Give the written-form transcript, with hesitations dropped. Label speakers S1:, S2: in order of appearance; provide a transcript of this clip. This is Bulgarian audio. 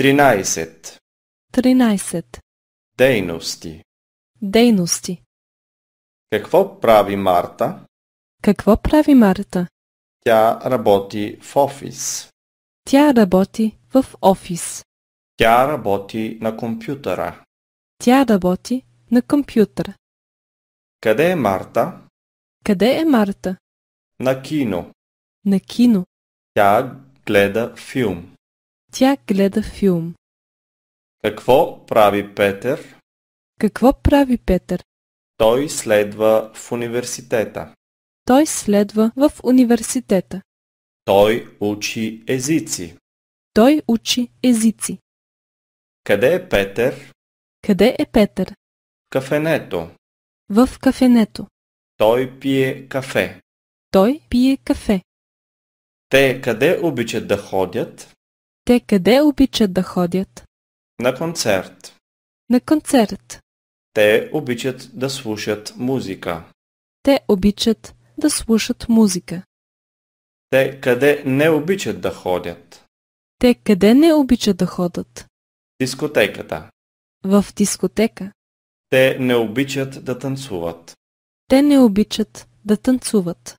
S1: 13.
S2: 13.
S1: Дейности.
S2: Дейности.
S1: Какво прави Марта?
S2: Какво прави Марта?
S1: Тя работи в офис.
S2: Тя работи в офис.
S1: Тя работи на компютъра.
S2: Тя работи на компютър.
S1: Къде е Марта?
S2: Къде е Марта?
S1: На кино.
S2: На кино.
S1: Тя гледа филм.
S2: Тя гледа филм.
S1: Какво прави Петър?
S2: Какво прави Петър?
S1: Той следва в университета.
S2: Той следва в университета.
S1: Той учи езици.
S2: Той учи езици.
S1: Къде е Петър?
S2: Къде е Петър?
S1: В кафенето.
S2: В кафенето.
S1: Той пие кафе.
S2: Той пие кафе.
S1: Те къде обичат да ходят?
S2: Те къде обичат да ходят?
S1: На концерт.
S2: На концерт.
S1: Те обичат да слушат музика.
S2: Те обичат да слушат музика.
S1: Те къде не обичат да ходят?
S2: Те къде не обичат да ходят?
S1: Дискотеката.
S2: В дискотека.
S1: Те не обичат да танцуват.
S2: Те не обичат да танцуват.